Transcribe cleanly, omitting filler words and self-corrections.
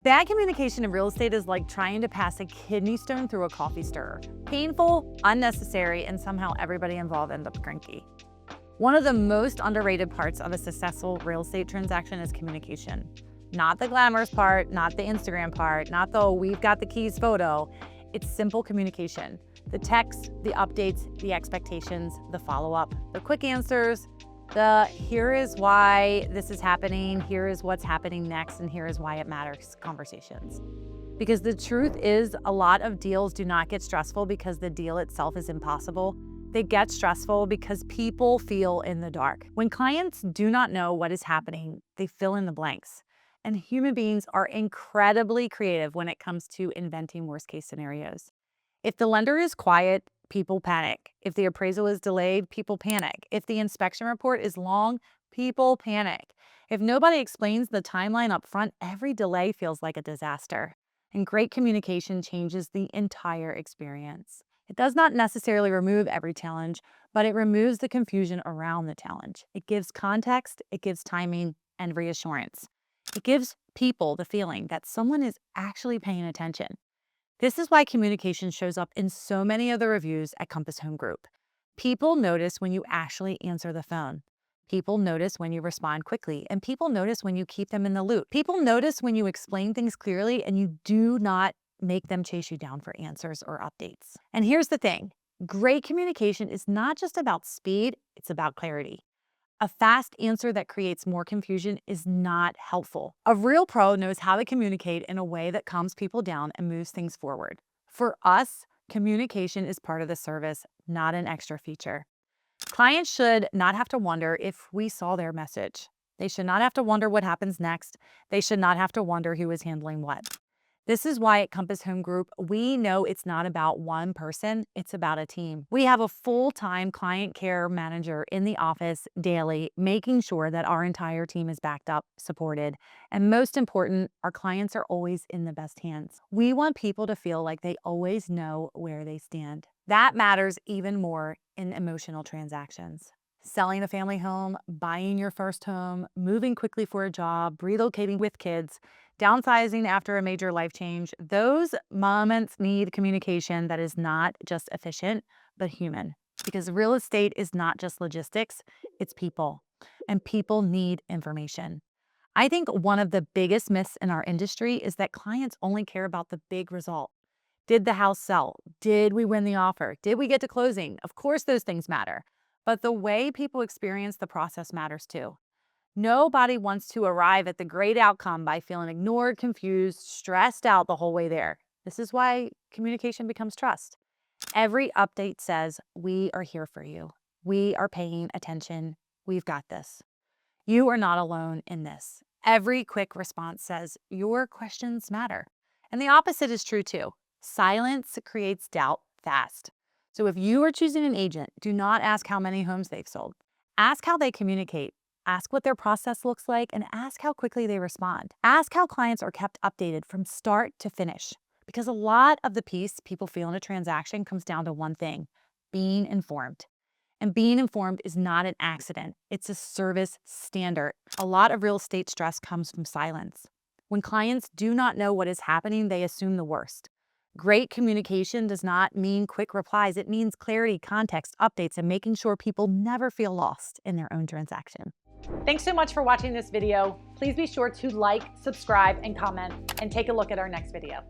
Bad communication in real estate is like trying to pass a kidney stone through a coffee stirrer. Painful, unnecessary, and somehow everybody involved ends up cranky. One of the most underrated parts of a successful real estate transaction is communication. Not the glamorous part, not the Instagram part, not the we've got the keys photo. It's simple communication. The text, the updates, the expectations, the follow-up, the quick answers, the here is why this is happening, here is what's happening next, and here is why it matters conversations. Because the truth is, a lot of deals do not get stressful because the deal itself is impossible. They get stressful because people feel in the dark. When clients do not know what is happening, they fill in the blanks. And human beings are incredibly creative when it comes to inventing worst-case scenarios. If the lender is quiet, people panic. If the appraisal is delayed, people panic. If the inspection report is long, people panic. If nobody explains the timeline up front, every delay feels like a disaster. And great communication changes the entire experience. It does not necessarily remove every challenge, but it removes the confusion around the challenge. It gives context, it gives timing, and reassurance. It gives people the feeling that someone is actually paying attention. This is why communication shows up in so many of the reviews at Compass Home Group. People notice when you actually answer the phone. People notice when you respond quickly, and people notice when you keep them in the loop. People notice when you explain things clearly and you do not make them chase you down for answers or updates. And here's the thing, great communication is not just about speed, it's about clarity. A fast answer that creates more confusion is not helpful. A real pro knows how to communicate in a way that calms people down and moves things forward. For us, communication is part of the service, not an extra feature. Clients should not have to wonder if we saw their message. They should not have to wonder what happens next. They should not have to wonder who is handling what. This is why at Compass Home Group, we know it's not about one person, it's about a team. We have a full-time client care manager in the office daily, making sure that our entire team is backed up, supported, and most important, our clients are always in the best hands. We want people to feel like they always know where they stand. That matters even more in emotional transactions. Selling a family home, buying your first home, moving quickly for a job, relocating with kids, downsizing after a major life change, those moments need communication that is not just efficient, but human. Because real estate is not just logistics, it's people. And people need information. I think one of the biggest myths in our industry is that clients only care about the big result. Did the house sell? Did we win the offer? Did we get to closing? Of course, those things matter. But the way people experience the process matters too. Nobody wants to arrive at the great outcome by feeling ignored, confused, stressed out the whole way there. This is why communication becomes trust. Every update says, we are here for you. We are paying attention. We've got this. You are not alone in this. Every quick response says, your questions matter. And the opposite is true too. Silence creates doubt fast. So if you are choosing an agent, do not ask how many homes they've sold. Ask how they communicate. Ask what their process looks like and ask how quickly they respond. Ask how clients are kept updated from start to finish. Because a lot of the peace people feel in a transaction comes down to one thing, being informed. And being informed is not an accident. It's a service standard. A lot of real estate stress comes from silence. When clients do not know what is happening, they assume the worst. Great communication does not mean quick replies. It means clarity, context, updates, and making sure people never feel lost in their own transaction. Thanks so much for watching this video. Please be sure to like, subscribe, and comment, and take a look at our next video.